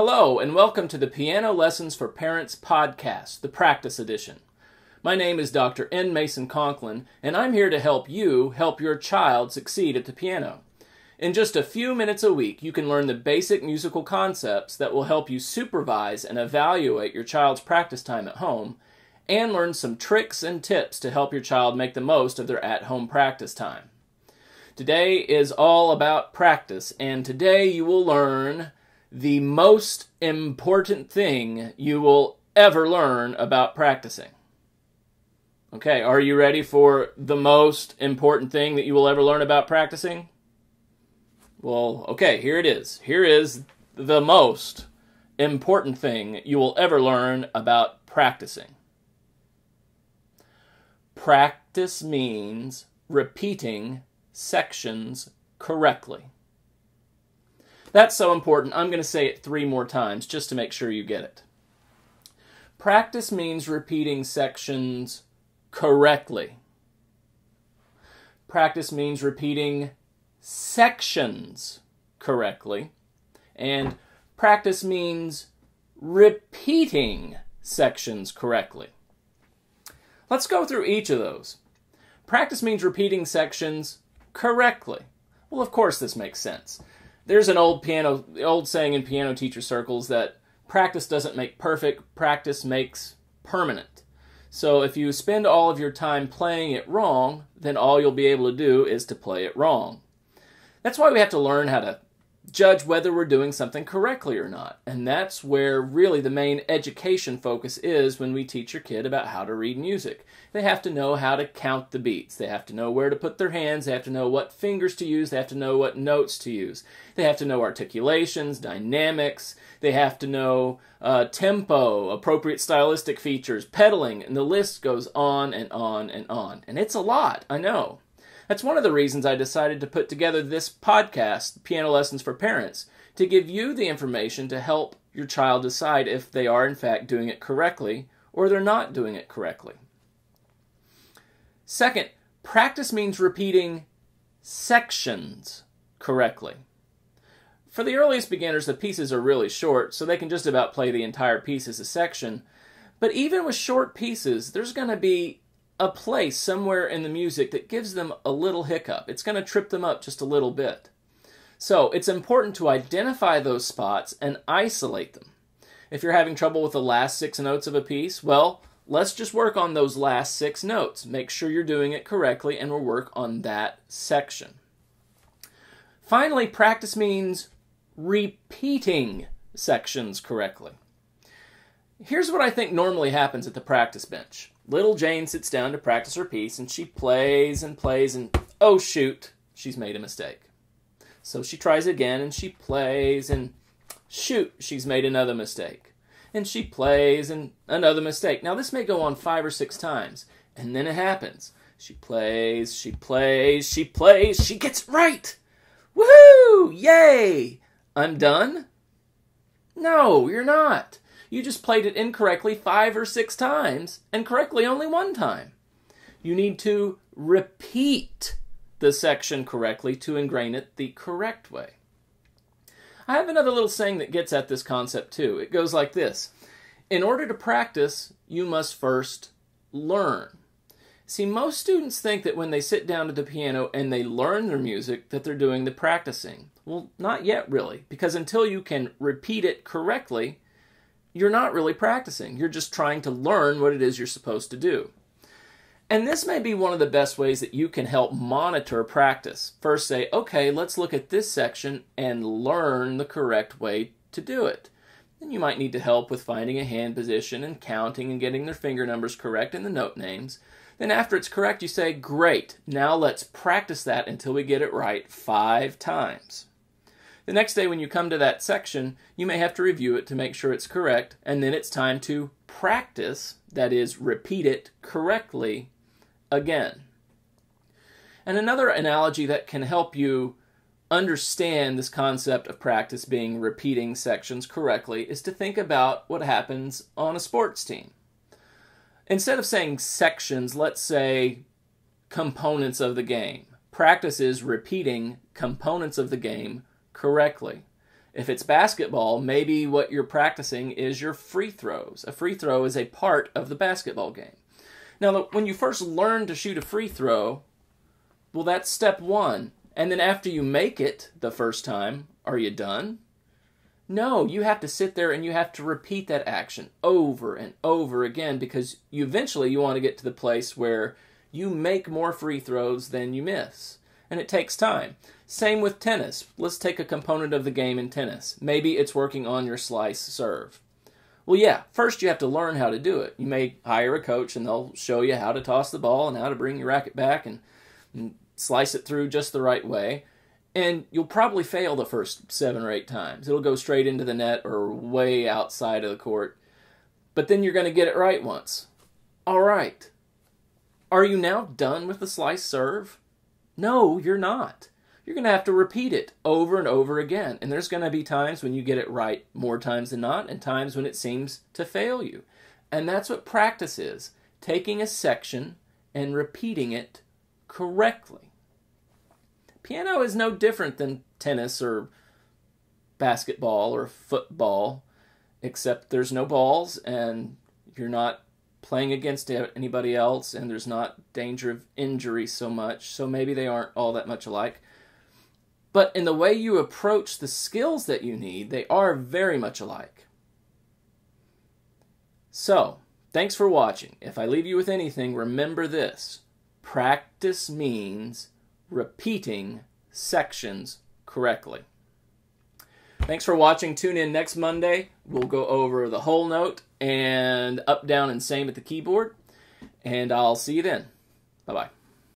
Hello, and welcome to the Piano Lessons for Parents podcast, the practice edition. My name is Dr. N. Mason Conklin, and I'm here to help you help your child succeed at the piano. In just a few minutes a week, you can learn the basic musical concepts that will help you supervise and evaluate your child's practice time at home, and learn some tricks and tips to help your child make the most of their at-home practice time. Today is all about practice, and today you will learn the most important thing you will ever learn about practicing. Okay, are you ready for the most important thing that you will ever learn about practicing? Well, okay, here it is. Here is the most important thing you will ever learn about practicing. Practice means repeating sections correctly. That's so important, I'm going to say it 3 more times just to make sure you get it. Practice means repeating sections correctly. Practice means repeating sections correctly. And practice means repeating sections correctly. Let's go through each of those. Practice means repeating sections correctly. Well, of course this makes sense. There's an old saying in piano teacher circles that practice doesn't make perfect, practice makes permanent. So if you spend all of your time playing it wrong, then all you'll be able to do is to play it wrong. That's why we have to learn how to judge whether we're doing something correctly or not. And that's where really the main education focus is when we teach your kid about how to read music. They have to know how to count the beats. They have to know where to put their hands. They have to know what fingers to use. They have to know what notes to use. They have to know articulations, dynamics. They have to know tempo, appropriate stylistic features, pedaling, and the list goes on and on and on. And it's a lot, I know. That's one of the reasons I decided to put together this podcast, Piano Lessons for Parents, to give you the information to help your child decide if they are in fact doing it correctly or they're not doing it correctly. Second, practice means repeating sections correctly. For the earliest beginners, the pieces are really short, so they can just about play the entire piece as a section. But even with short pieces, there's going to be a place somewhere in the music that gives them a little hiccup. It's going to trip them up just a little bit. So it's important to identify those spots and isolate them. If you're having trouble with the last 6 notes of a piece, well, let's just work on those last 6 notes. Make sure you're doing it correctly, and we'll work on that section. Finally, practice means repeating sections correctly. Here's what I think normally happens at the practice bench. Little Jane sits down to practice her piece, and she plays, and oh shoot, she's made a mistake. So she tries again, and she plays, and shoot, she's made another mistake. And she plays, and another mistake. Now this may go on 5 or 6 times, and then it happens. She plays, she gets it right! Woohoo! Yay! I'm done? No, you're not. You just played it incorrectly 5 or 6 times, and correctly only 1 time. You need to repeat the section correctly to ingrain it the correct way. I have another little saying that gets at this concept too. It goes like this. In order to practice, you must first learn. See, most students think that when they sit down at the piano and they learn their music, that they're doing the practicing. Well, not yet really, because until you can repeat it correctly, you're not really practicing. You're just trying to learn what it is you're supposed to do. And this may be one of the best ways that you can help monitor practice. First say, okay, let's look at this section and learn the correct way to do it. Then you might need to help with finding a hand position and counting and getting their finger numbers correct and the note names. Then after it's correct, you say, great, now let's practice that until we get it right 5 times. The next day when you come to that section, you may have to review it to make sure it's correct, and then it's time to practice, that is, repeat it correctly again. And another analogy that can help you understand this concept of practice being repeating sections correctly is to think about what happens on a sports team. Instead of saying sections, let's say components of the game. Practice is repeating components of the game correctly. If it's basketball, maybe what you're practicing is your free throws. A free throw is a part of the basketball game. Now, when you first learn to shoot a free throw, well, that's step one. And then after you make it the first time, are you done? No, you have to sit there and you have to repeat that action over and over again, because eventually you want to get to the place where you make more free throws than you miss. And it takes time. Same with tennis. Let's take a component of the game in tennis. Maybe it's working on your slice serve. Well, yeah, first you have to learn how to do it. You may hire a coach and they'll show you how to toss the ball and how to bring your racket back and slice it through just the right way. And you'll probably fail the first 7 or 8 times. It'll go straight into the net or way outside of the court. But then you're going to get it right once. All right. Are you now done with the slice serve? No, you're not. You're going to have to repeat it over and over again. And there's going to be times when you get it right more times than not, and times when it seems to fail you. And that's what practice is. Taking a section and repeating it correctly. Piano is no different than tennis or basketball or football, except there's no balls and you're not playing against anybody else, and there's not danger of injury so much, so maybe they aren't all that much alike. But in the way you approach the skills that you need, they are very much alike. So, thanks for watching. If I leave you with anything, remember this. Practice means repeating sections correctly. Thanks for watching. Tune in next Monday. We'll go over the whole note and up, down, and same at the keyboard. And I'll see you then. Bye-bye.